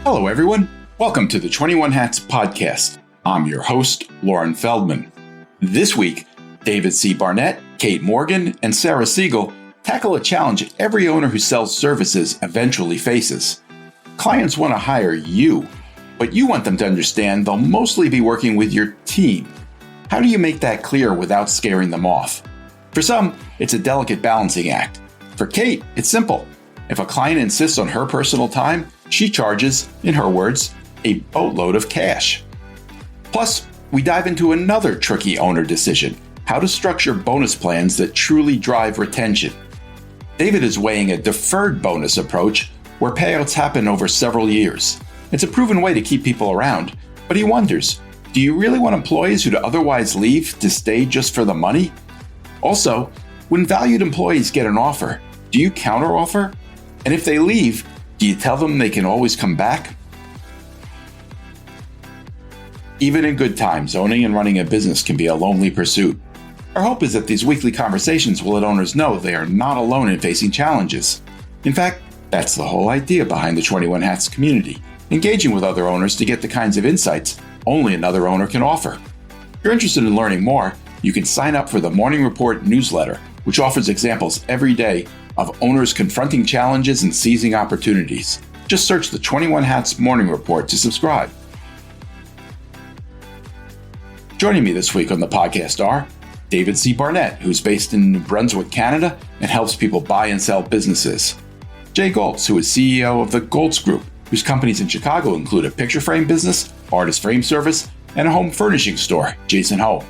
Hello, everyone. Welcome to the 21 Hats podcast. I'm your host, Lauren Feldman. This week, David C. Barnett, Kate Morgan, and Sarah Segal tackle a challenge every owner who sells services eventually faces. Clients want to hire you, but you want them to understand they'll mostly be working with your team. How do you make that clear without scaring them off? For some, it's a delicate balancing act. For Kate, it's simple. If a client insists on her personal time, she charges, in her words, a boatload of cash. Plus, we dive into another tricky owner decision, how to structure bonus plans that truly drive retention. David is weighing a deferred bonus approach where payouts happen over several years. It's a proven way to keep people around, but he wonders, do you really want employees who'd otherwise leave to stay just for the money? Also, when valued employees get an offer, do you counteroffer? And if they leave, do you tell them they can always come back? Even in good times, owning and running a business can be a lonely pursuit. Our hope is that these weekly conversations will let owners know they are not alone in facing challenges. In fact, that's the whole idea behind the 21 Hats community, engaging with other owners to get the kinds of insights only another owner can offer. If you're interested in learning more, you can sign up for the Morning Report newsletter, which offers examples every day of owners confronting challenges and seizing opportunities. Just search the 21 Hats Morning Report to subscribe. Joining me this week on the podcast are David C. Barnett, who's based in New Brunswick, Canada, and helps people buy and sell businesses. Jay Goltz, who is CEO of the Goltz Group, whose companies in Chicago include a picture frame business, artist frame service, and a home furnishing store, Jason Home.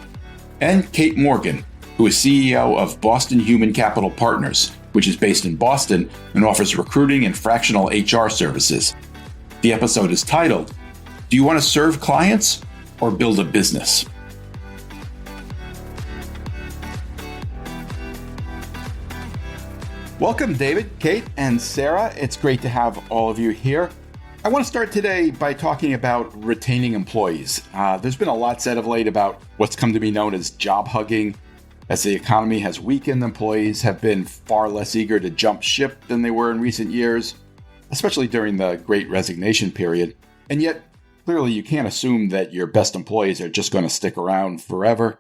And Kate Morgan, who is CEO of Boston Human Capital Partners, which is based in Boston and offers recruiting and fractional HR services. The episode is titled, Do You Want to Serve Clients or Build a Business? Welcome, David, Kate, and Sarah. It's great to have all of you here. I want to start today by talking about retaining employees. There's been a lot said of late about what's come to be known as job hugging. As the economy has weakened, employees have been far less eager to jump ship than they were in recent years, especially during the Great Resignation period. And yet, clearly you can't assume that your best employees are just going to stick around forever.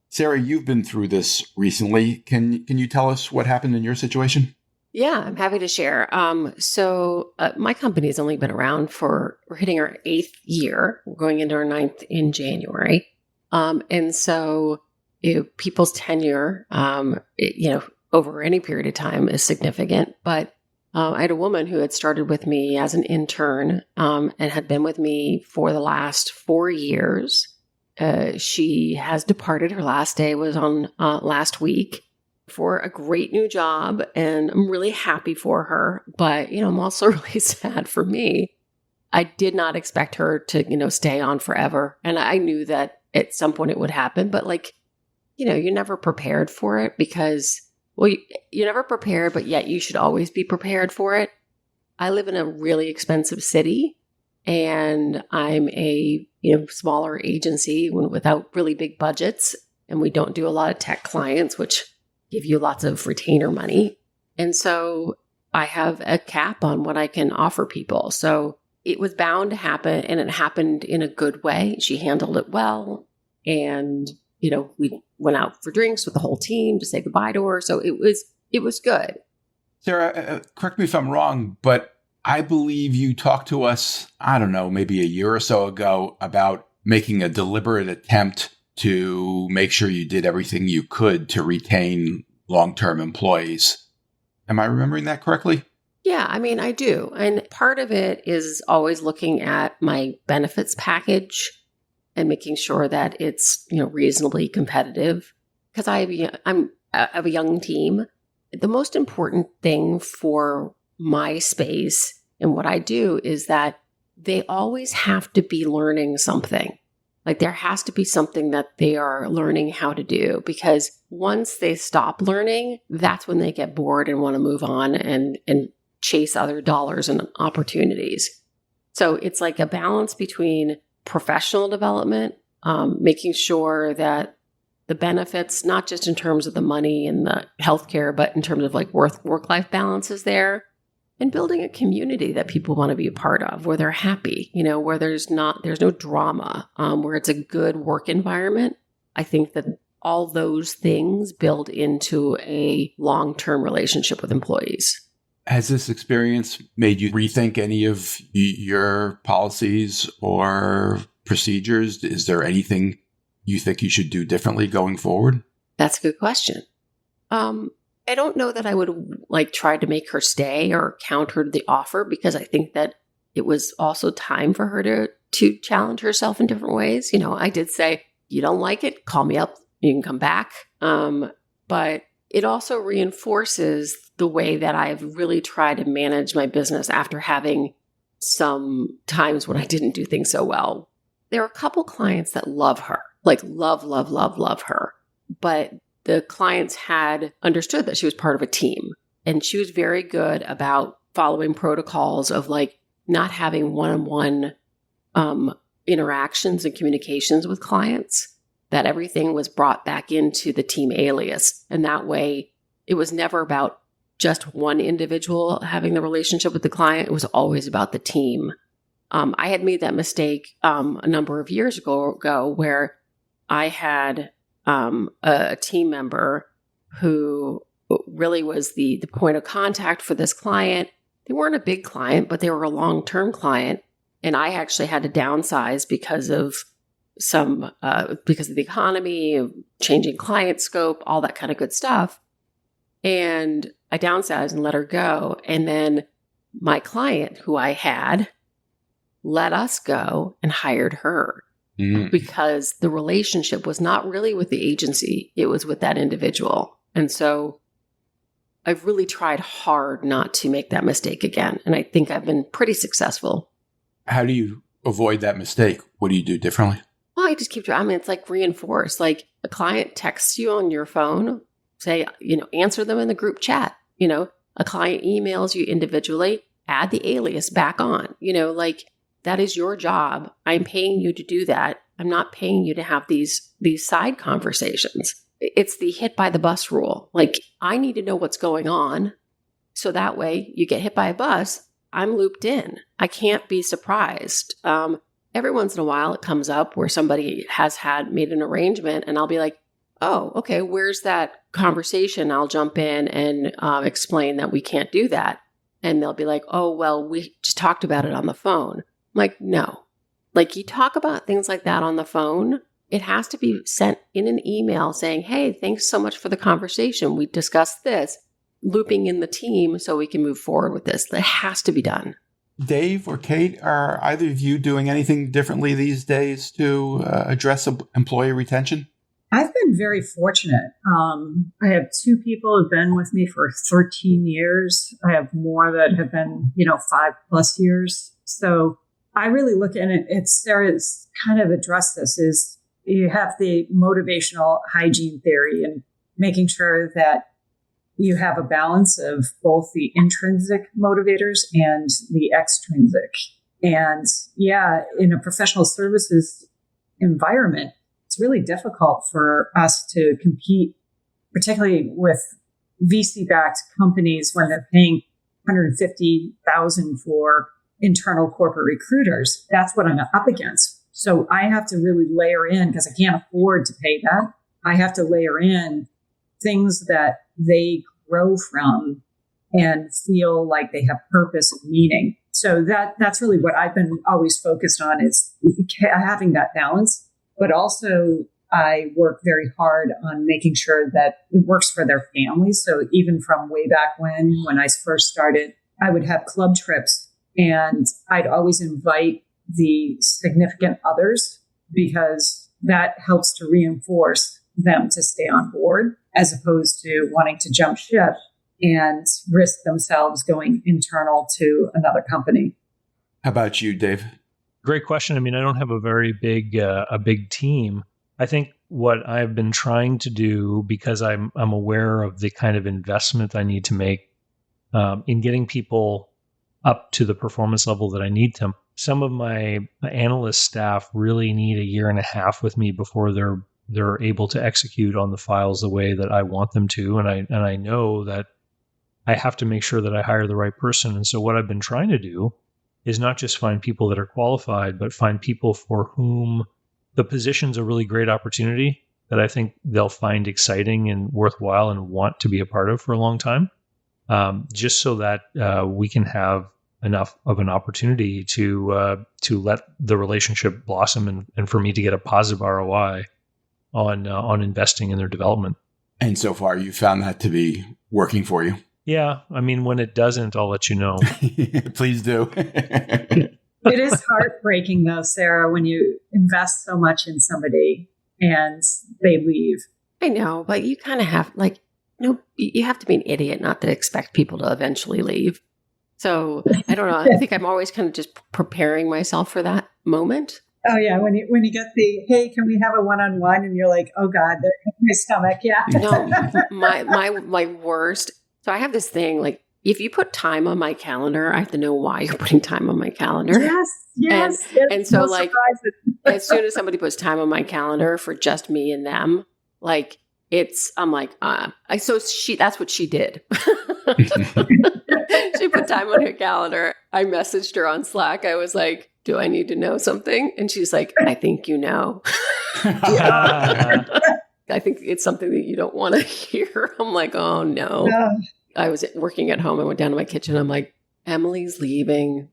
Sarah, you've been through this recently. Can you tell us what happened in your situation? Yeah, I'm happy to share. My company has only been around we're hitting our 8th year. We're going into our 9th in January. People's tenure, over any period of time is significant. But I had a woman who had started with me as an intern and had been with me for the last 4 years. She has departed. Her last day was on last week for a great new job, and I'm really happy for her. But, I'm also really sad for me. I did not expect her to, stay on forever. And I knew that at some point it would happen, but you're never prepared for it because, you're never prepared, but yet you should always be prepared for it. I live in a really expensive city, and I'm a smaller agency without really big budgets, and we don't do a lot of tech clients, which give you lots of retainer money. And so I have a cap on what I can offer people. So it was bound to happen, and it happened in a good way. She handled it well, and we went out for drinks with the whole team to say goodbye to her. So it was good. Sarah, correct me if I'm wrong, but I believe you talked to us, maybe a year or so ago about making a deliberate attempt to make sure you did everything you could to retain long-term employees. Am I remembering that correctly? Yeah, I do. And part of it is always looking at my benefits package and making sure that it's, reasonably competitive. Because I have a young team. The most important thing for my space and what I do is that they always have to be learning something. There has to be something that they are learning how to do, because once they stop learning, that's when they get bored and want to move on and chase other dollars and opportunities. So it's like a balance between professional development, making sure that the benefits, not just in terms of the money and the healthcare, but in terms of work-life balance is there. and building a community that people want to be a part of, where they're happy, where there's no drama, where it's a good work environment. I think that all those things build into a long-term relationship with employees. Has this experience made you rethink any of your policies or procedures? Is there anything you think you should do differently going forward? That's a good question. I don't know that I would try to make her stay or counter the offer, because I think that it was also time for her to challenge herself in different ways. I did say, you don't like it, call me up, you can come back. But it also reinforces the way that I've really tried to manage my business after having some times when I didn't do things so well. There are a couple clients that love her, love her. But the clients had understood that she was part of a team, and she was very good about following protocols of not having one-on-one interactions and communications with clients, that everything was brought back into the team alias. And that way it was never about just one individual having the relationship with the client. It was always about the team. I had made that mistake a number of years ago where I had a team member who really was the point of contact for this client. They weren't a big client, but they were a long-term client. And I actually had to downsize because of because of the economy, changing client scope, all that kind of good stuff. And I downsized and let her go. And then my client, who I had, let us go and hired her. Because the relationship was not really with the agency, it was with that individual. And so I've really tried hard not to make that mistake again. And I think I've been pretty successful. How do you avoid that mistake? What do you do differently? Well, I just keep trying. It's reinforced. A client texts you on your phone, say, answer them in the group chat. A client emails you individually, add the alias back on. That is your job. I'm paying you to do that. I'm not paying you to have these side conversations. It's the hit by the bus rule. I need to know what's going on, so that way you get hit by a bus, I'm looped in. I can't be surprised. Every once in a while it comes up where somebody has made an arrangement, and I'll be like, oh, okay, where's that conversation? I'll jump in and explain that we can't do that. And they'll be like, oh, well, we just talked about it on the phone. No. You talk about things like that on the phone, it has to be sent in an email saying, hey, thanks so much for the conversation. We discussed this, looping in the team so we can move forward with this. That has to be done. Dave or Kate, are either of you doing anything differently these days to address employee retention? I've been very fortunate. I have 2 people who've been with me for 13 years. I have more that have been, 5+ years. So I really look at it, Sarah's kind of addressed this, is you have the motivational hygiene theory and making sure that you have a balance of both the intrinsic motivators and the extrinsic. And in a professional services environment, it's really difficult for us to compete, particularly with VC-backed companies when they're paying $150,000 for internal corporate recruiters. That's what I'm up against. So I have to really layer in, because I can't afford to pay that. I have to layer in things that they grow from and feel like they have purpose and meaning. So that's really what I've been always focused on, is having that balance. But also I work very hard on making sure that it works for their families. So even from way back when I first started, I would have club trips, and I'd always invite the significant others, because that helps to reinforce them to stay on board, as opposed to wanting to jump ship and risk themselves going internal to another company. How about you, Dave? Great question. I don't have a very big team. I think what I've been trying to do, because I'm aware of the kind of investment I need to make in getting people up to the performance level that I need them. Some of my analyst staff really need 1.5 years with me before they're able to execute on the files the way that I want them to. And I know that I have to make sure that I hire the right person. And so what I've been trying to do is not just find people that are qualified, but find people for whom the position's a really great opportunity that I think they'll find exciting and worthwhile and want to be a part of for a long time, just so that we can have enough of an opportunity to let the relationship blossom and for me to get a positive ROI on investing in their development. And so far, you found that to be working for you? Yeah. I mean, when it doesn't, I'll let you know. Please do. It is heartbreaking, though, Sarah, when you invest so much in somebody and they leave. I know, but you kind of have, you have to be an idiot not to expect people to eventually leave. So I don't know. I think I'm always kind of just preparing myself for that moment. Oh yeah, when you get the, hey, can we have a one-on-one? And you're like, oh God, they're in my stomach. Yeah. No, my worst. So I have this thing, like, if you put time on my calendar, I have to know why you're putting time on my calendar. Yes. And so, like, as soon as somebody puts time on my calendar for just me and them, like, I'm like, that's what she did. She put time on her calendar. I messaged her on Slack. I was like, do I need to know something? And she's like, I think you know. I think it's something that you don't want to hear. I'm like, oh no. I was working at home. I went down to my kitchen. I'm like, Emily's leaving.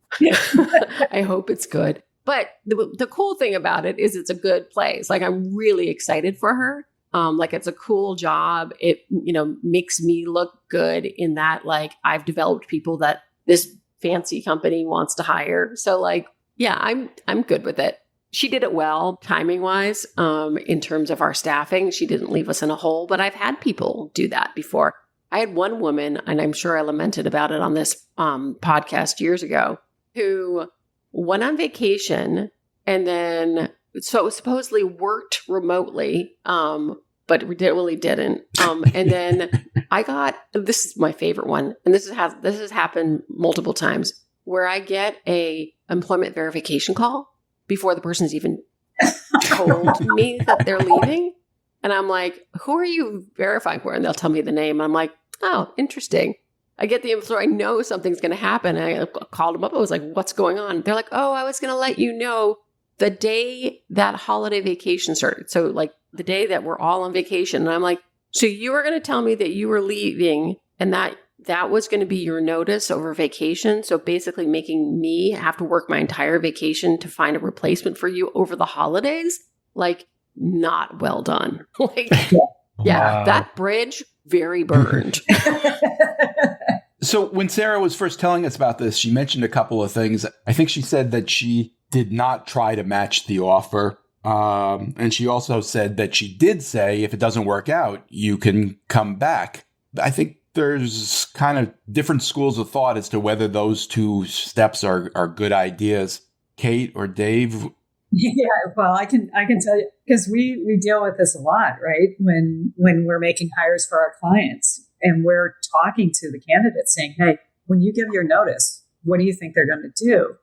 I hope it's good. But the cool thing about it is it's a good place. Like, I'm really excited for her. Like, it's a cool job. It, makes me look good in that, like, I've developed people that this fancy company wants to hire. So, like, yeah, I'm good with it. She did it well, timing wise, in terms of our staffing. She didn't leave us in a hole, but I've had people do that before. I had one woman, and I'm sure I lamented about it on this podcast years ago, who went on vacation and then supposedly worked remotely, but really didn't. And then this is my favorite one, and this has happened multiple times, where I get a employment verification call before the person's even told me that they're leaving. And I'm like, who are you verifying for? And they'll tell me the name. I'm like, oh, interesting. I get the employer. I know something's going to happen. And I called them up. I was like, what's going on? They're like, oh, I was going to let you know the day that holiday vacation started. So, like, the day that we're all on vacation. And I'm like, so you were going to tell me that you were leaving and that was going to be your notice over vacation. So basically making me have to work my entire vacation to find a replacement for you over the holidays. Like, not well done. Like, yeah, wow. That bridge very burned. So when Sarah was first telling us about this, she mentioned a couple of things. I think she said that she did not try to match the offer. And she also said that she did say, if it doesn't work out, you can come back. I think there's kind of different schools of thought as to whether those two steps are good ideas. Kate or Dave? Yeah, well, I can tell you, because we deal with this a lot, right? When we're making hires for our clients and we're talking to the candidates saying, hey, when you give your notice, what do you think they're going to do?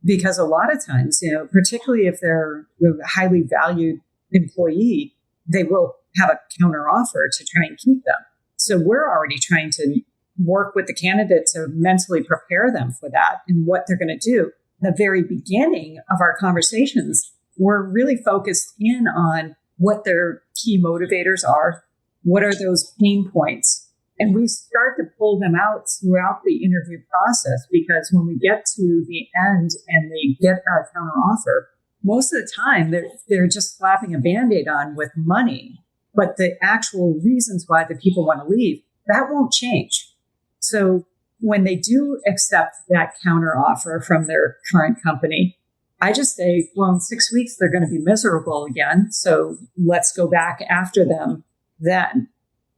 Because a lot of times, particularly if they're a highly valued employee, they will have a counter offer to try and keep them. So we're already trying to work with the candidate to mentally prepare them for that and what they're going to do. The very beginning of our conversations, we're really focused in on what their key motivators are. What are those pain points? And we start to pull them out throughout the interview process, because when we get to the end and they get our counteroffer, most of the time they're just slapping a Band-Aid on with money. But the actual reasons why the people want to leave, that won't change. So when they do accept that counteroffer from their current company, I just say, well, in 6 weeks, they're going to be miserable again. So let's go back after them then,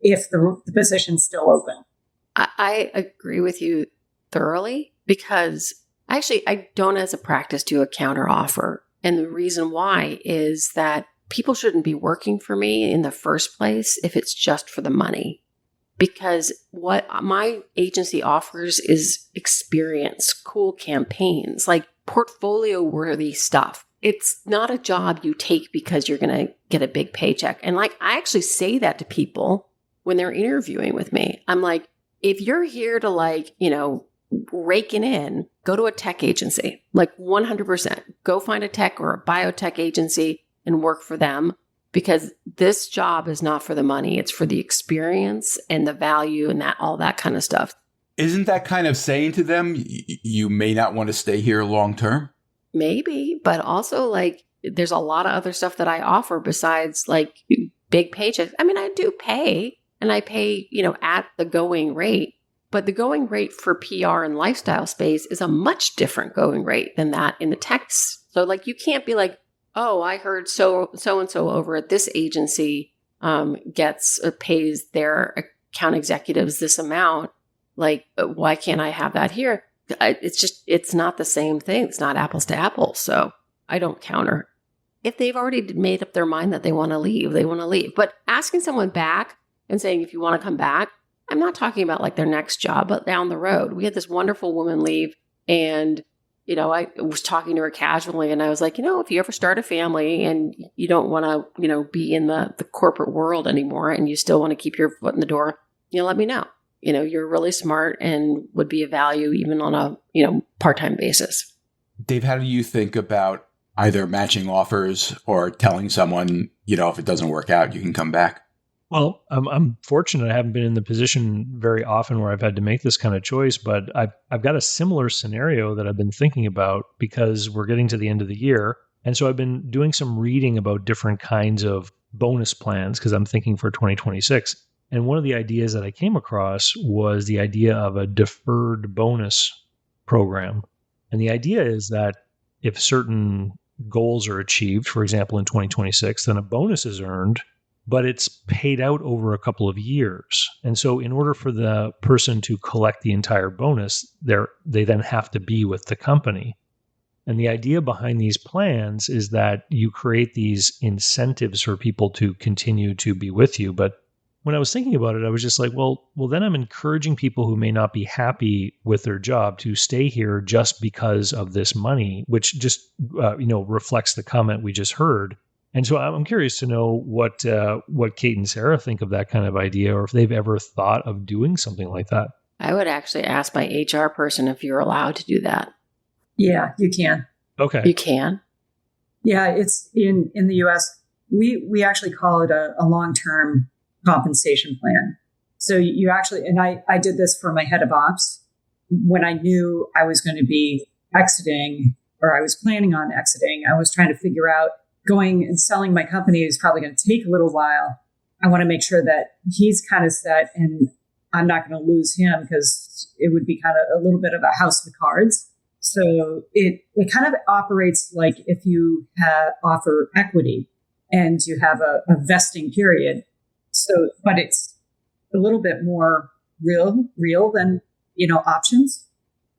if the position's still open. I agree with you thoroughly, because actually I don't, as a practice, do a counteroffer. And the reason why is that people shouldn't be working for me in the first place if it's just for the money. Because what my agency offers is experience, cool campaigns, like portfolio-worthy stuff. It's not a job you take because you're going to get a big paycheck. And like, I actually say that to people when they're interviewing with me. I'm like, if you're here to raking in, go to a tech agency, 100%. Go find a tech or a biotech agency and work for them, because this job is not for the money. It's for the experience and the value and all that kind of stuff. Isn't that kind of saying to them, you may not want to stay here long term? Maybe, but also there's a lot of other stuff that I offer besides big paychecks. I mean, I do pay, and I pay, at the going rate. But the going rate for PR and lifestyle space is a much different going rate than that in the tech. So you can't be oh, I heard so and so over at this agency pays their account executives this amount. Why can't I have that here? It's not the same thing. It's not apples to apples. So I don't counter. If they've already made up their mind that they want to leave, they want to leave. But asking someone back and saying, if you want to come back, I'm not talking about their next job, but down the road. We had this wonderful woman leave, and, I was talking to her casually, and I was like, if you ever start a family and you don't want to, be in the corporate world anymore, and you still want to keep your foot in the door, let me know. You're really smart and would be of value even on a, part-time basis. Dave, how do you think about either matching offers or telling someone, if it doesn't work out, you can come back? Well, I'm fortunate. I haven't been in the position very often where I've had to make this kind of choice, but I've got a similar scenario that I've been thinking about, because we're getting to the end of the year. And so I've been doing some reading about different kinds of bonus plans, because I'm thinking for 2026. And one of the ideas that I came across was the idea of a deferred bonus program. And the idea is that if certain goals are achieved, for example, in 2026, then a bonus is earned, but it's paid out over a couple of years. And so in order for the person to collect the entire bonus, they then have to be with the company. And the idea behind these plans is that you create these incentives for people to continue to be with you. But when I was thinking about it, I was just well, then I'm encouraging people who may not be happy with their job to stay here just because of this money, which just reflects the comment we just heard. And so I'm curious to know what Kate and Sarah think of that kind of idea, or if they've ever thought of doing something like that. I would actually ask my HR person if you're allowed to do that. Yeah, you can. Okay. You can? Yeah, it's in the U.S. We actually call it a long-term compensation plan. So you actually, and I did this for my head of ops when I knew I was going to be exiting, or I was planning on exiting. I was trying to figure out, going and selling my company is probably going to take a little while. I want to make sure that he's kind of set, and I'm not going to lose him, because it would be kind of a little bit of a house of cards. So it kind of operates like if you offer equity and you have a vesting period. So, but it's a little bit more real than, options.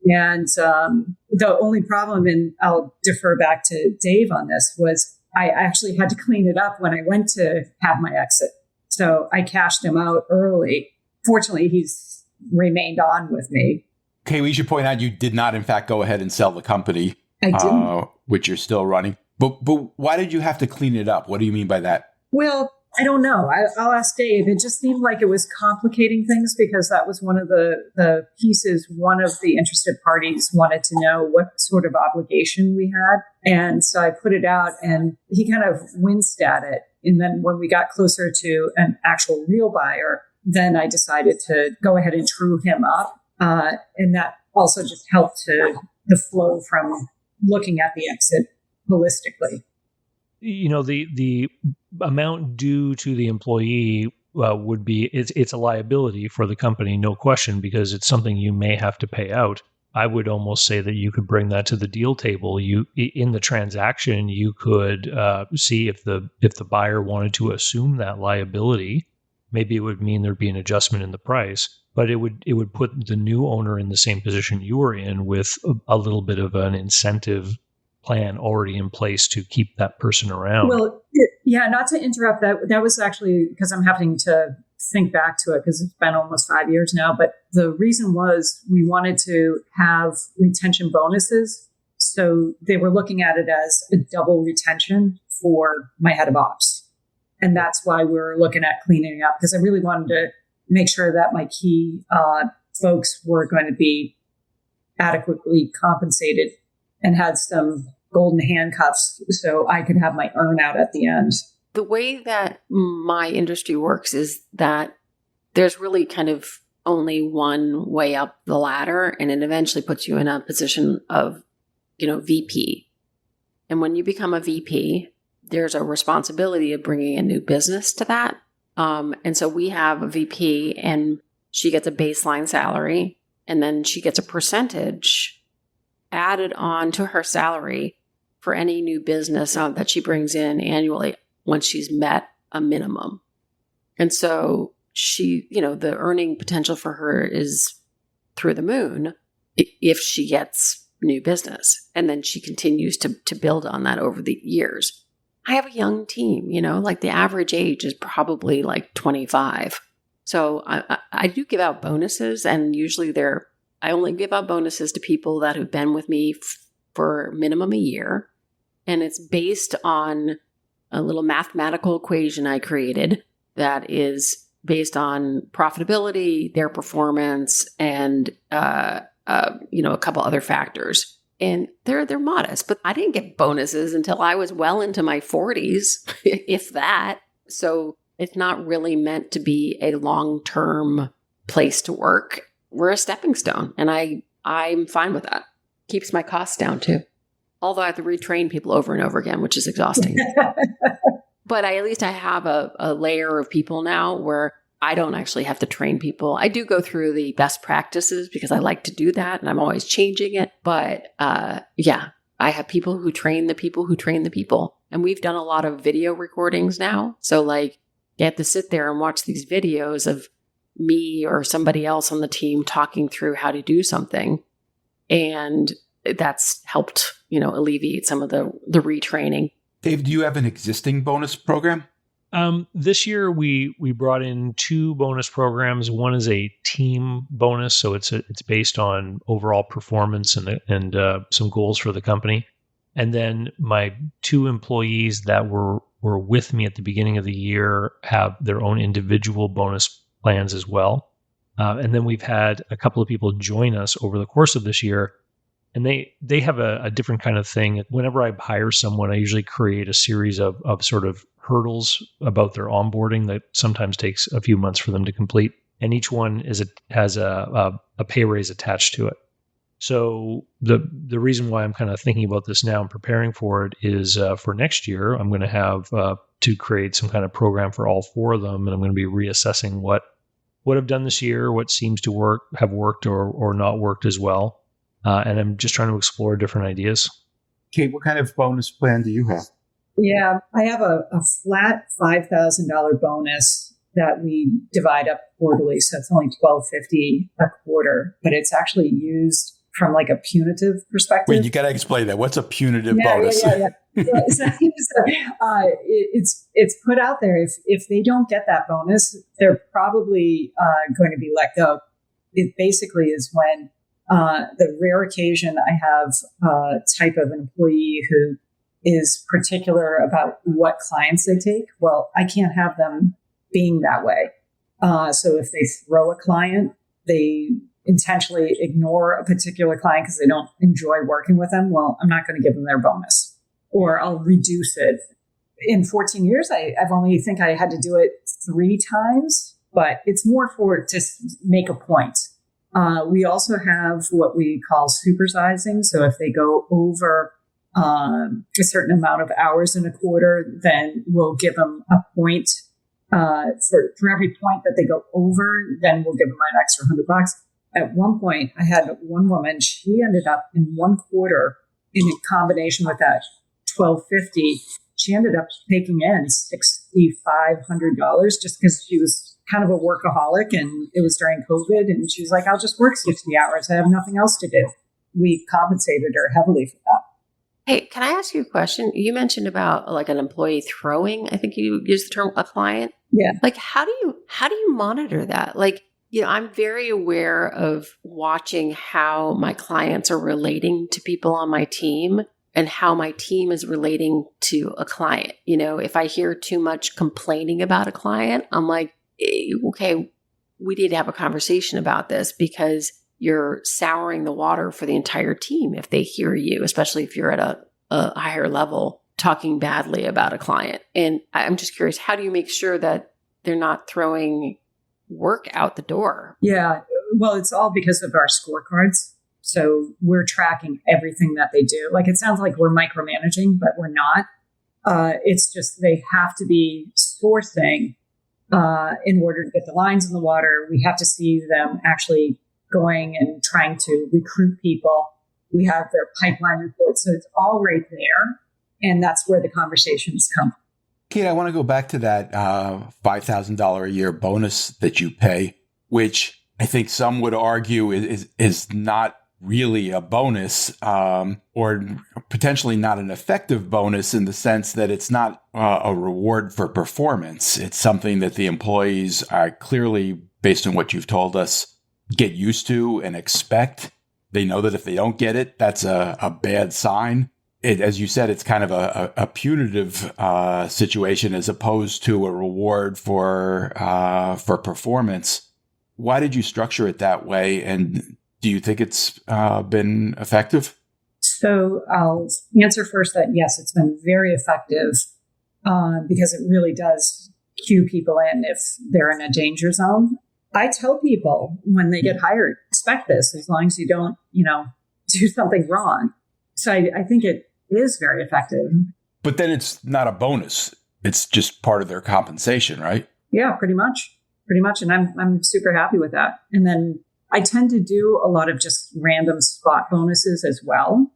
And the only problem, and I'll defer back to Dave on this, was I actually had to clean it up when I went to have my exit. So I cashed him out early. Fortunately, he's remained on with me. Okay, we should point out you did not, in fact, go ahead and sell the company, I didn't. Which you're still running. But why did you have to clean it up? What do you mean by that? Well, I don't know. I'll ask Dave. It just seemed like it was complicating things, because that was one of the pieces. One of the interested parties wanted to know what sort of obligation we had. And so I put it out, and he kind of winced at it. And then when we got closer to an actual real buyer, then I decided to go ahead and true him up. And that also just helped to the flow from looking at the exit holistically. The amount due to the employee would be, it's a liability for the company, no question, because it's something you may have to pay out. I would almost say that you could bring that to the deal table. In the transaction, you could see if the buyer wanted to assume that liability. Maybe it would mean there'd be an adjustment in the price, but it would put the new owner in the same position you were in, with a little bit of an incentive plan already in place to keep that person around. Well, not to interrupt, that was actually because I'm having to think back to it, because it's been almost 5 years now. But the reason was we wanted to have retention bonuses. So they were looking at it as a double retention for my head of ops. And that's why we're looking at cleaning up, because I really wanted to make sure that my key folks were going to be adequately compensated and had some golden handcuffs so I could have my earn out at the end. The way that my industry works is that there's really kind of only one way up the ladder, and it eventually puts you in a position of, VP. And when you become a VP, there's a responsibility of bringing a new business to that. And so we have a VP, and she gets a baseline salary, and then she gets a percentage added on to her salary for any new business that she brings in annually once she's met a minimum. And so she, the earning potential for her is through the moon if she gets new business. And then she continues to build on that over the years. I have a young team, like the average age is probably like 25. So I do give out bonuses, and usually I only give out bonuses to people that have been with me for minimum a year. And it's based on a little mathematical equation I created that is based on profitability, their performance, and a couple other factors. And they're modest, but I didn't get bonuses until I was well into my 40s, if that. So it's not really meant to be a long-term place to work. We're a stepping stone, and I'm fine with that. Keeps my costs down too. Although I have to retrain people over and over again, which is exhausting. But at least I have a layer of people now where I don't actually have to train people. I do go through the best practices because I like to do that, and I'm always changing it. But I have people who train the people who train the people. And we've done a lot of video recordings now. So you have to sit there and watch these videos of me or somebody else on the team talking through how to do something. And that's helped, alleviate some of the retraining. Dave, do you have an existing bonus program? This year we brought in 2 bonus programs. One is a team bonus, so it's based on overall performance and some goals for the company. And then my 2 employees that were with me at the beginning of the year have their own individual bonus plans as well. And then we've had a couple of people join us over the course of this year. And they have a different kind of thing. Whenever I hire someone, I usually create a series of sort of hurdles about their onboarding that sometimes takes a few months for them to complete. And each one has a pay raise attached to it. So the reason why I'm kind of thinking about this now and preparing for it is for next year, I'm going to have to create some kind of program for all 4 of them. And I'm going to be reassessing what I've done this year, what seems to have worked or not worked as well. And I'm just trying to explore different ideas. Kate, what kind of bonus plan do you have? Yeah, I have a flat $5,000 bonus that we divide up quarterly. So it's only $1,250 a quarter, but it's actually used from a punitive perspective. Wait, you got to explain that. What's a punitive bonus? Yeah. It's put out there. If they don't get that bonus, they're probably going to be let go. It basically is when the rare occasion I have a type of employee who is particular about what clients they take. Well, I can't have them being that way. So if they throw a client, they intentionally ignore a particular client because they don't enjoy working with them. Well, I'm not going to give them their bonus, or I'll reduce it. In 14 years, I've only think I had to do it 3 times, but it's more to make a point. We also have what we call supersizing. So if they go over a certain amount of hours in a quarter, then we'll give them a point. For every point that they go over, then we'll give them an extra $100. At one point, I had one woman, she ended up in one quarter in combination with that $1,250. She ended up taking in $6,500 just because she was kind of a workaholic, and it was during COVID, and she was like, I'll just work 60 hours. I have nothing else to do. We compensated her heavily for that. Hey, can I ask you a question? You mentioned about an employee throwing, I think you used the term, a client. Yeah. How do you monitor that? I'm very aware of watching how my clients are relating to people on my team and how my team is relating to a client. If I hear too much complaining about a client, I'm like, okay, we need to have a conversation about this because you're souring the water for the entire team if they hear you, especially if you're at a higher level talking badly about a client. And I'm just curious, how do you make sure that they're not throwing work out the door? Yeah, well, it's all because of our scorecards. So we're tracking everything that they do. Like, it sounds like we're micromanaging, but we're not. It's just they have to be sourcing in order to get the lines in the water. We have to see them actually going and trying to recruit people. We have their pipeline reports. So it's all right there. And that's where the conversations come. Kate, I want to go back to that $5,000 a year bonus that you pay, which I think some would argue is not really a bonus, or potentially not an effective bonus in the sense that it's not a reward for performance. It's something that the employees are clearly, based on what you've told us, get used to and expect. They know that if they don't get it, that's a bad sign. As you said, it's kind of a punitive situation as opposed to a reward for performance. Why did you structure it that way? And do you think it's been effective? So I'll answer first that yes, it's been very effective because it really does cue people in if they're in a danger zone. I tell people when they get hired, expect this as long as you don't, do something wrong. So I think it is very effective. But then it's not a bonus. It's just part of their compensation, right? Yeah, pretty much. And I'm super happy with that. And then I tend to do a lot of just random spot bonuses as well,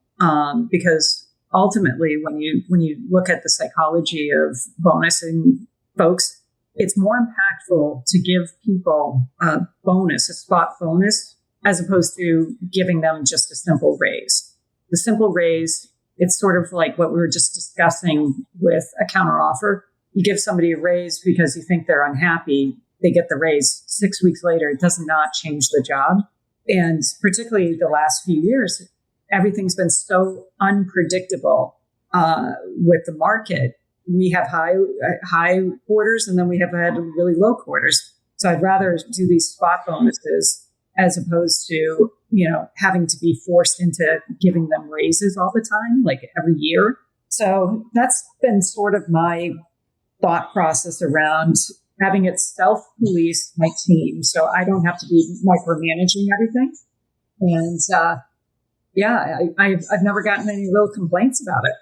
because ultimately, when you look at the psychology of bonusing folks, it's more impactful to give people a bonus, a spot bonus, as opposed to giving them just a simple raise. The simple raise, it's sort of like what we were just discussing with a counteroffer. You give somebody a raise because you think they're unhappy. They get the raise 6 weeks later. It does not change the job. And particularly the last few years, everything's been so unpredictable with the market. We have high quarters and then we have had really low quarters. So I'd rather do these spot bonuses as opposed to, having to be forced into giving them raises all the time, like every year. So that's been sort of my thought process around having it self-police my team. So I don't have to be micromanaging everything. And I've never gotten any real complaints about it.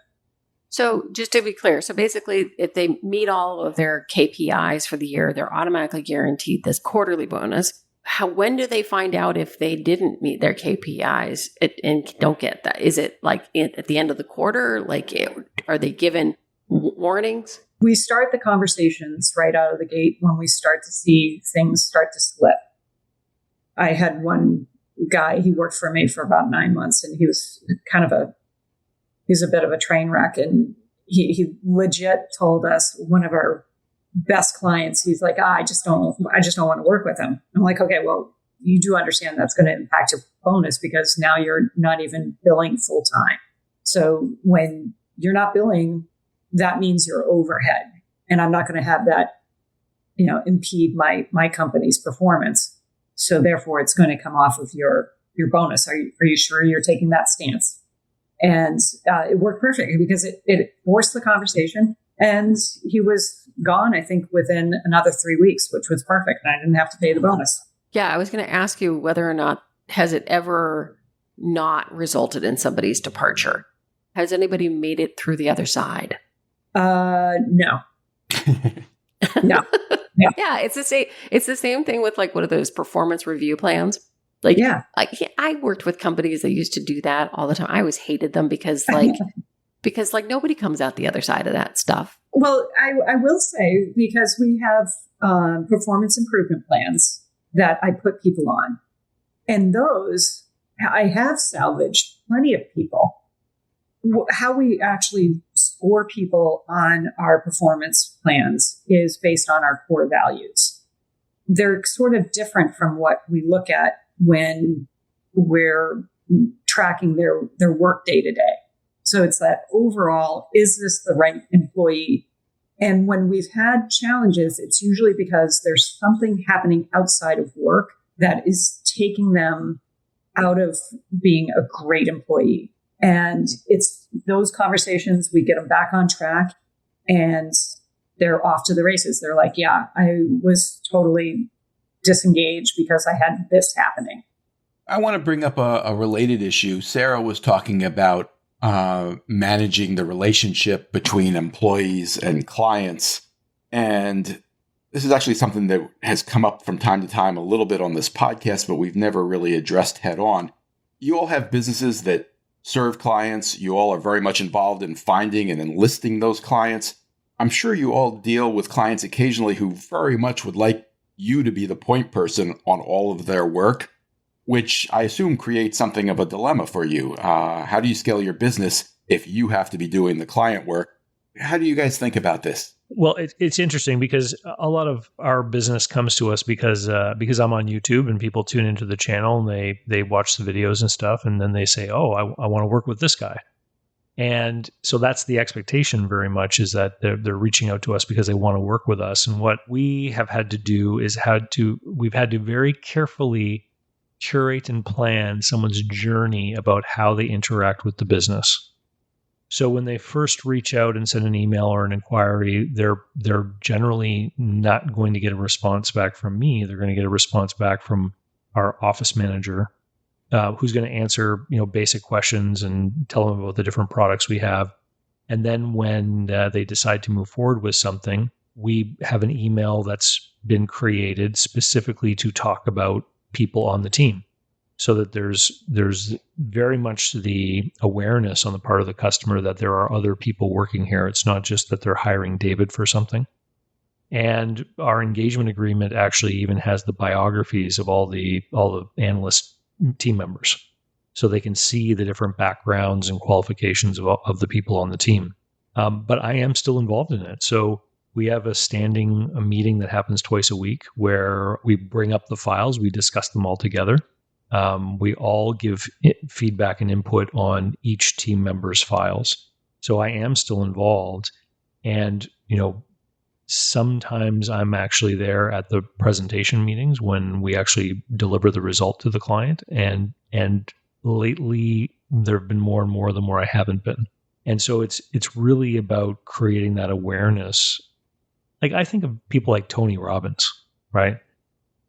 So just to be clear, so basically if they meet all of their KPIs for the year, they're automatically guaranteed this quarterly bonus. When do they find out if they didn't meet their KPIs and don't get that? Is it like at the end of the quarter? Are they given warnings? We start the conversations right out of the gate when we start to see things start to slip. I had one guy, he worked for me for about 9 months, and he was he's a bit of a train wreck. And he legit told us, one of our best clients, he's like, I just don't want to work with him. I'm like, okay, well, you do understand that's going to impact your bonus because now you're not even billing full time. So when you're not billing, that means your overhead. And I'm not going to have that, impede my company's performance. So therefore it's going to come off of your bonus. Are you sure you're taking that stance? And it worked perfectly because it forced the conversation, and he was gone, I think, within another 3 weeks, which was perfect. And I didn't have to pay the bonus. Yeah. I was going to ask you whether or not, has it ever not resulted in somebody's departure? Has anybody made it through the other side? No. No. Yeah. Yeah, it's the same thing with what are those performance review plans? I worked with companies that used to do that all the time. I always hated them because nobody comes out the other side of that stuff. Well, I will say, because we have performance improvement plans that I put people on, and those I have salvaged plenty of people. How we actually score people on our performance plans is based on our core values. They're sort of different from what we look at when we're tracking their work day to day. So it's that overall, is this the right employee? And when we've had challenges, it's usually because there's something happening outside of work that is taking them out of being a great employee. And it's those conversations, we get them back on track and they're off to the races. They're like, yeah, I was totally disengaged because I had this happening. I want to bring up a related issue. Sarah was talking about managing the relationship between employees and clients. And this is actually something that has come up from time to time a little bit on this podcast, but we've never really addressed head on. You all have businesses that serve clients. You all are very much involved in finding and enlisting those clients. I'm sure you all deal with clients occasionally who very much would like you to be the point person on all of their work, which I assume creates something of a dilemma for you. How do you scale your business if you have to be doing the client work? How do you guys think about this? Well, it's interesting because a lot of our business comes to us because I'm on YouTube and people tune into the channel and they watch the videos and stuff, and then they say, "Oh, I want to work with this guy." And so that's the expectation very much, is that they're reaching out to us because they want to work with us. And what we have had to do is we've had to very carefully curate and plan someone's journey about how they interact with the business. So when they first reach out and send an email or an inquiry, they're generally not going to get a response back from me. They're going to get a response back from our office manager, who's going to answer, basic questions and tell them about the different products we have. And then when they decide to move forward with something, we have an email that's been created specifically to talk about people on the team, so that there's very much the awareness on the part of the customer that there are other people working here. It's not just that they're hiring David for something. And our engagement agreement actually even has the biographies of all the analyst team members, so they can see the different backgrounds and qualifications of the people on the team. But I am still involved in it. So we have a meeting that happens twice a week where we bring up the files, we discuss them all together. We all give feedback and input on each team member's files. So I am still involved. And, sometimes I'm actually there at the presentation meetings when we actually deliver the result to the client. And lately there have been more and more the more I haven't been. And so it's really about creating that awareness. Like, I think of people like Tony Robbins, right?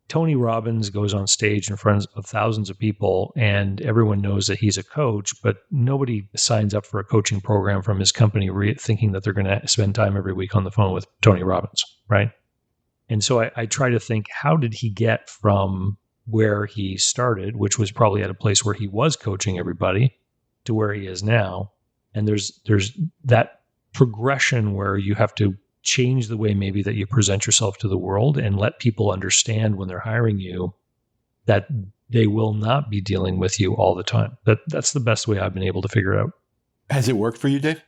Tony Robbins goes on stage in front of thousands of people and everyone knows that he's a coach, but nobody signs up for a coaching program from his company thinking that they're going to spend time every week on the phone with Tony Robbins, right? And so I try to think, how did he get from where he started, which was probably at a place where he was coaching everybody, to where he is now? And there's that progression where you have to change the way maybe that you present yourself to the world and let people understand when they're hiring you that they will not be dealing with you all the time. That's the best way I've been able to figure it out. Has it worked for you, Dave?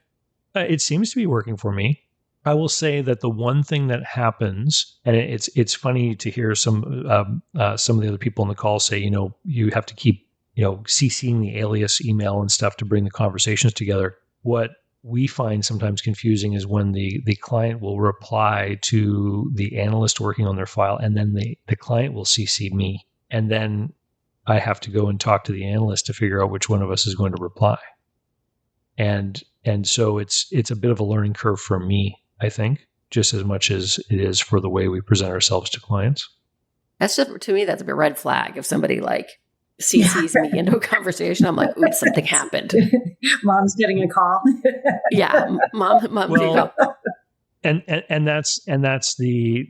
It seems to be working for me. I will say that the one thing that happens, and it's funny to hear some of the other people on the call say, you have to keep, CCing the alias email and stuff to bring the conversations together. What we find sometimes confusing is when the client will reply to the analyst working on their file, and then the client will CC me. And then I have to go and talk to the analyst to figure out which one of us is going to reply. And so it's a bit of a learning curve for me, I think, just as much as it is for the way we present ourselves to clients. That's just, to me, that's a bit red flag. If somebody CCs me into a conversation, I'm like, oops, something happened. Mom's getting a call. Yeah, mom. Well, and that's the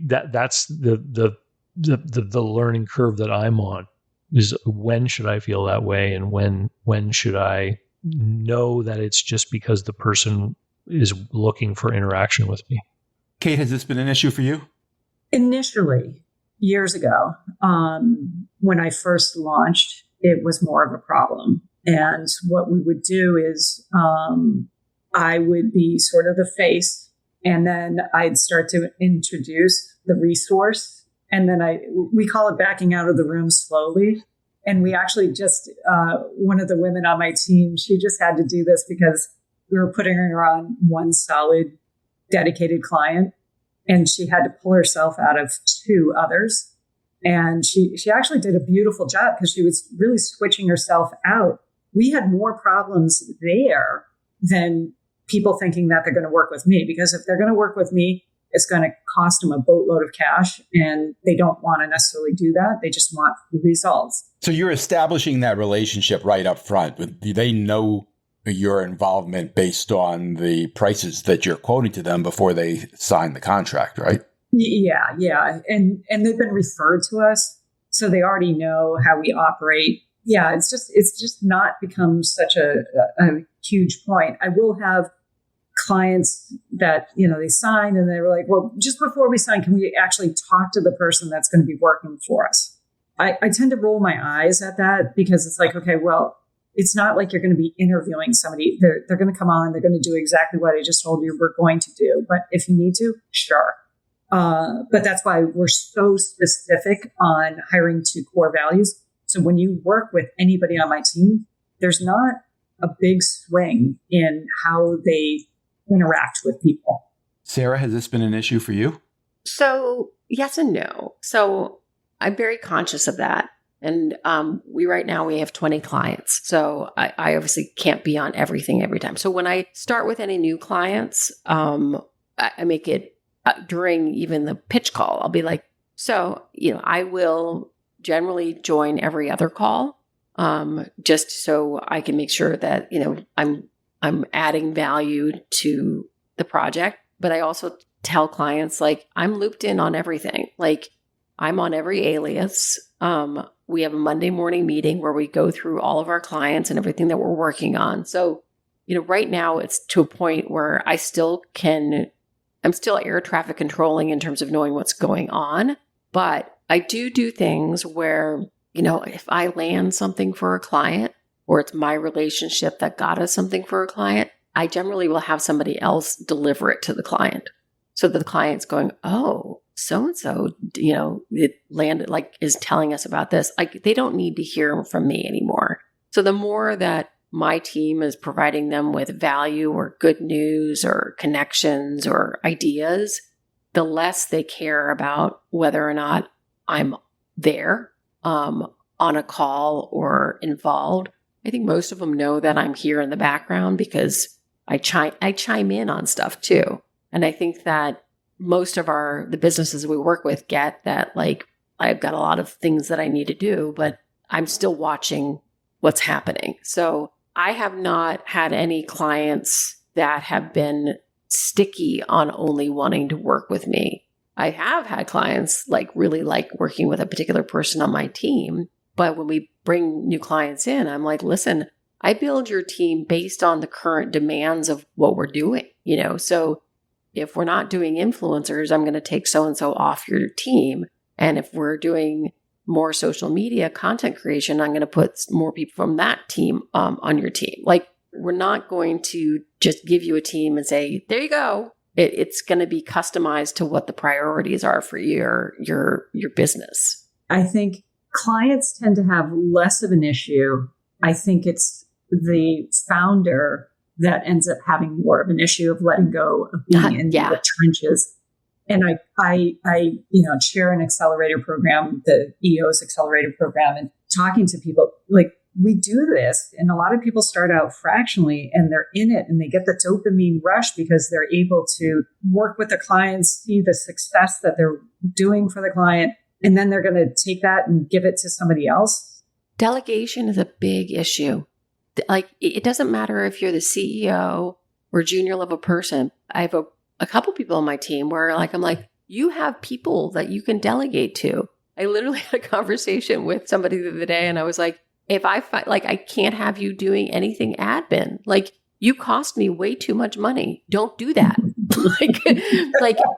learning curve that I'm on, is when should I feel that way, and when should I know that it's just because the person is looking for interaction with me. Kate, has this been an issue for you? Initially, years ago, when I first launched, it was more of a problem. And what we would do is I would be sort of the face, and then I'd start to introduce the resource. And then we call it backing out of the room slowly. And we actually just, one of the women on my team, she just had to do this because we were putting her on one solid dedicated client, and she had to pull herself out of two others. And she actually did a beautiful job because she was really switching herself out. We had more problems there than people thinking that they're going to work with me, because if they're going to work with me, it's going to cost them a boatload of cash, and they don't want to necessarily do that. They just want results. So you're establishing that relationship right up front. They know your involvement based on the prices that you're quoting to them before they sign the contract, right? Yeah. And they've been referred to us, so they already know how we operate. Yeah, it's just not become such a huge point. I will have clients that, they sign and they were like, well, just before we sign, can we actually talk to the person that's going to be working for us? I tend to roll my eyes at that, because it's like, okay, well, it's not like you're going to be interviewing somebody. They're going to come on, they're going to do exactly what I just told you we're going to do. But if you need to, sure. But that's why we're so specific on hiring to core values. So when you work with anybody on my team, there's not a big swing in how they interact with people. Sarah, has this been an issue for you? So yes and no. So I'm very conscious of that. And right now we have 20 clients. So I obviously can't be on everything every time. So when I start with any new clients, I make it during even the pitch call. I'll be like, so, I will generally join every other call, just so I can make sure that, I'm adding value to the project. But I also tell clients, like, I'm looped in on everything. Like, I'm on every alias. We have a Monday morning meeting where we go through all of our clients and everything that we're working on. So, right now it's to a point where I'm still air traffic controlling in terms of knowing what's going on. But I do things where, if I land something for a client, or it's my relationship that got us something for a client, I generally will have somebody else deliver it to the client. So that the client's going, oh, so-and-so, it landed, like, is telling us about this. Like, they don't need to hear from me anymore. So the more that my team is providing them with value or good news or connections or ideas, the less they care about whether or not I'm there on a call or involved. I think most of them know that I'm here in the background because I chime in on stuff too. And I think that most of the businesses we work with get that, like, I've got a lot of things that I need to do, but I'm still watching what's happening. So I have not had any clients that have been sticky on only wanting to work with me. I have had clients really like working with a particular person on my team. But when we bring new clients in, I'm like, listen, I build your team based on the current demands of what we're doing, So if we're not doing influencers, I'm going to take so-and-so off your team. And if we're doing more social media content creation, I'm going to put more people from that team on your team. Like, we're not going to just give you a team and say, there you go. It's going to be customized to what the priorities are for your business. I think clients tend to have less of an issue. I think it's the founder that ends up having more of an issue of letting go of being in the trenches. And I chair an accelerator program, the EO's accelerator program, and talking to people, like, we do this. And a lot of people start out fractionally and they're in it and they get the dopamine rush because they're able to work with the clients, see the success that they're doing for the client. And then they're going to take that and give it to somebody else. Delegation is a big issue. Like, it doesn't matter if you're the CEO or junior level person. I have a couple people on my team where I'm like, you have people that you can delegate to. I literally had a conversation with somebody the other day and I was like, if I find, I can't have you doing anything admin. Like, you cost me way too much money. Don't do that.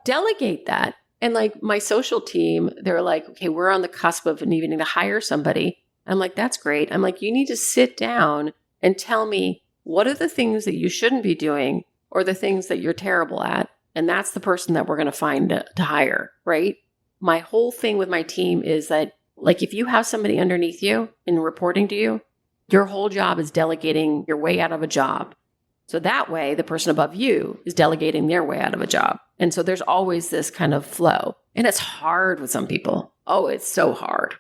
Delegate that. And my social team, they're like, okay, we're on the cusp of needing to hire somebody. I'm like, that's great. I'm like, you need to sit down and tell me what are the things that you shouldn't be doing or the things that you're terrible at. And that's the person that we're going to find to hire, right? My whole thing with my team is that, if you have somebody underneath you and reporting to you, your whole job is delegating your way out of a job. So that way, the person above you is delegating their way out of a job. And so there's always this kind of flow. And it's hard with some people. Oh, it's so hard.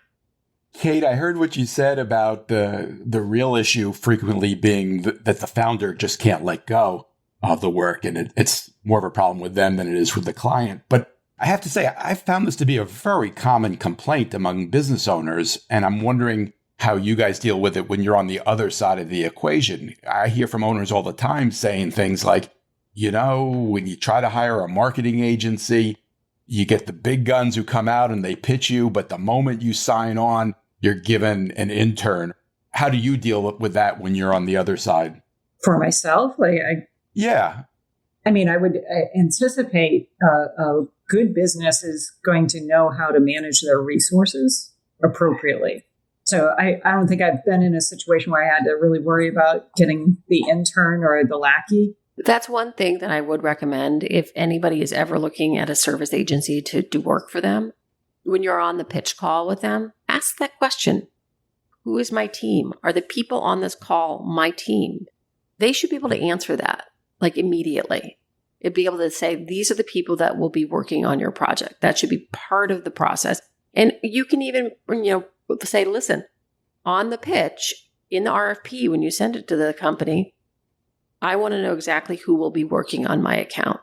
Kate, I heard what you said about the real issue frequently being that the founder just can't let go of the work. And it's more of a problem with them than it is with the client. But I have to say, I've found this to be a very common complaint among business owners. And I'm wondering how you guys deal with it when you're on the other side of the equation. I hear from owners all the time saying things like, when you try to hire a marketing agency, you get the big guns who come out and they pitch you, but the moment you sign on, you're given an intern. How do you deal with that when you're on the other side? For myself, Yeah. I would anticipate a good business is going to know how to manage their resources appropriately. So I don't think I've been in a situation where I had to really worry about getting the intern or the lackey. That's one thing that I would recommend if anybody is ever looking at a service agency to do work for them. When you're on the pitch call with them, ask that question. Who is my team? Are the people on this call my team? They should be able to answer that immediately. It'd be able to say, these are the people that will be working on your project. That should be part of the process. And you can even, say, listen, on the pitch, in the RFP, when you send it to the company, I want to know exactly who will be working on my account.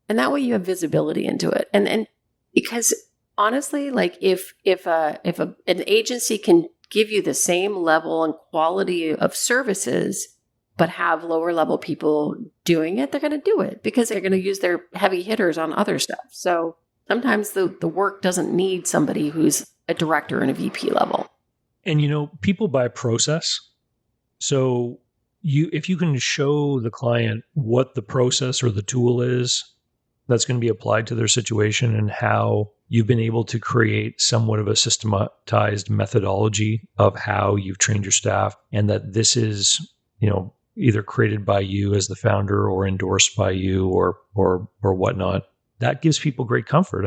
And that way you have visibility into it. And because honestly, if an agency can give you the same level and quality of services, but have lower level people doing it, they're going to do it because they're going to use their heavy hitters on other stuff. So sometimes the work doesn't need somebody who's a director and a VP level. And, people buy process. So if you can show the client what the process or the tool is that's going to be applied to their situation and how you've been able to create somewhat of a systematized methodology of how you've trained your staff, and that this is, either created by you as the founder or endorsed by you or whatnot, that gives people great comfort.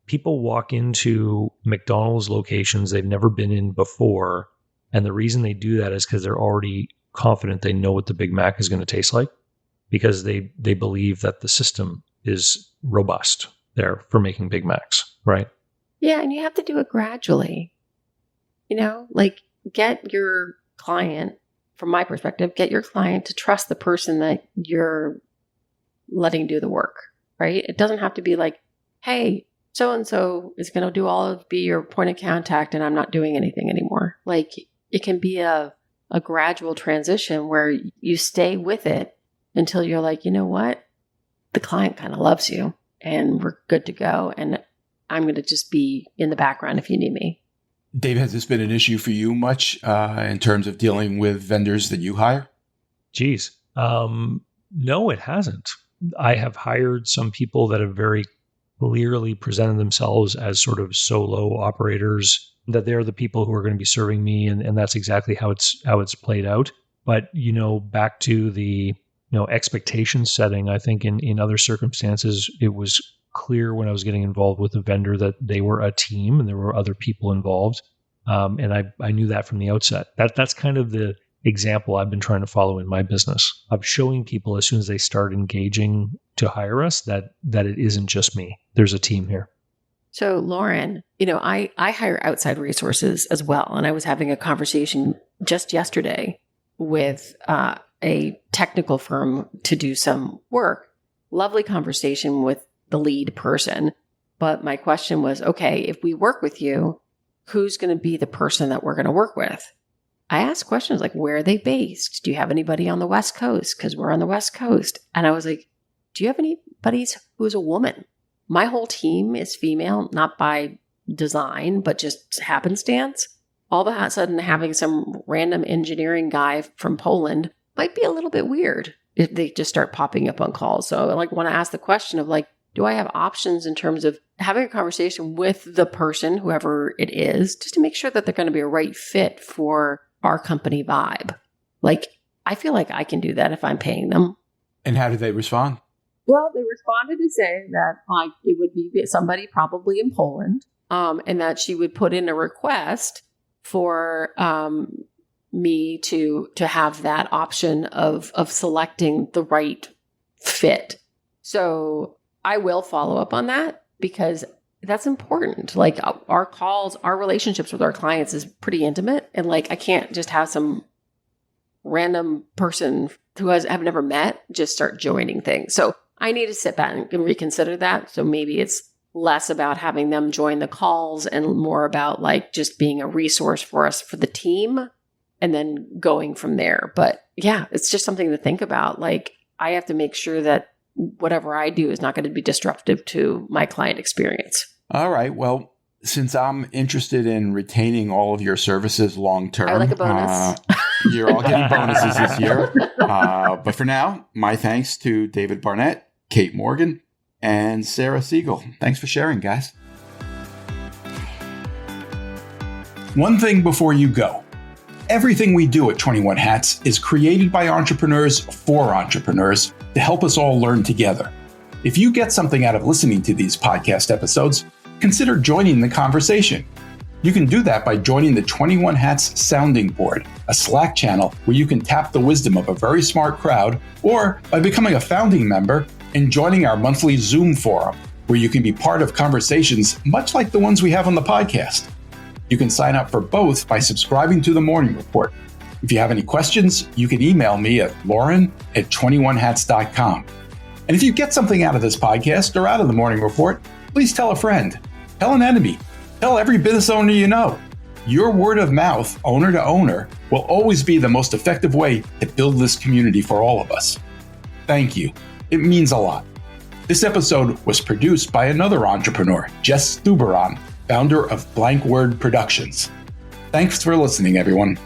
People walk into McDonald's locations they've never been in before, and the reason they do that is because they're already confident they know what the Big Mac is going to taste like, because they believe that the system is robust there for making Big Macs, right? Yeah, and you have to do it gradually. Get your client, from my perspective, get your client to trust the person that you're letting do the work, right? It doesn't have to be like, hey, so-and-so is going to be your point of contact and I'm not doing anything anymore. It can be a gradual transition where you stay with it until you're like, you know what? The client kind of loves you and we're good to go. And I'm going to just be in the background if you need me. Dave, has this been an issue for you much in terms of dealing with vendors that you hire? Geez. No, it hasn't. I have hired some people that have very clearly presented themselves as sort of solo operators, that they're the people who are going to be serving me. And that's exactly how it's played out. But, back to the, expectation setting, I think in other circumstances, it was clear when I was getting involved with a vendor that they were a team and there were other people involved. And I knew that from the outset. That's kind of the example I've been trying to follow in my business, of showing people as soon as they start engaging to hire us that it isn't just me. There's a team here. So Lauren, I hire outside resources as well. And I was having a conversation just yesterday with a technical firm to do some work. Lovely conversation with the lead person. But my question was, okay, if we work with you, who's going to be the person that we're going to work with? I asked questions like, where are they based? Do you have anybody on the West Coast? Because we're on the West Coast. And I was like, do you have anybody who's a woman? My whole team is female, not by design, but just happenstance. All of a sudden, having some random engineering guy from Poland might be a little bit weird if they just start popping up on calls. So I want to ask the question of do I have options in terms of having a conversation with the person, whoever it is, just to make sure that they're going to be a right fit for our company vibe? I feel like I can do that if I'm paying them. And how did they respond? Well, they responded to say that it would be somebody probably in Poland, and that she would put in a request for me to have that option of selecting the right fit. So I will follow up on that because that's important. Like our calls, our relationships with our clients is pretty intimate. And like, I can't just have some random person who I've never met just start joining things. So I need to sit back and reconsider that. So maybe it's less about having them join the calls and more about like just being a resource for us, for the team, and then going from there. But yeah, it's just something to think about. Like I have to make sure that whatever I do is not going to be disruptive to my client experience. All right. Well, since I'm interested in retaining all of your services long term, I would like a bonus. You're all getting bonuses this year. But for now, my thanks to David Barnett, Kate Morgan, and Sarah Segal. Thanks for sharing, guys. One thing before you go. Everything we do at 21 Hats is created by entrepreneurs for entrepreneurs to help us all learn together. If you get something out of listening to these podcast episodes, consider joining the conversation. You can do that by joining the 21 Hats Sounding Board, a Slack channel where you can tap the wisdom of a very smart crowd, or by becoming a founding member and joining our monthly Zoom forum, where you can be part of conversations much like the ones we have on the podcast. You can sign up for both by subscribing to the Morning Report. If you have any questions, you can email me at lauren@21hats.com. And if you get something out of this podcast or out of the Morning Report, please tell a friend, tell an enemy, tell every business owner you know. Your word of mouth, owner to owner, will always be the most effective way to build this community for all of us. Thank you. It means a lot. This episode was produced by another entrepreneur, Jess Stuberon, founder of Blank Word Productions. Thanks for listening, everyone.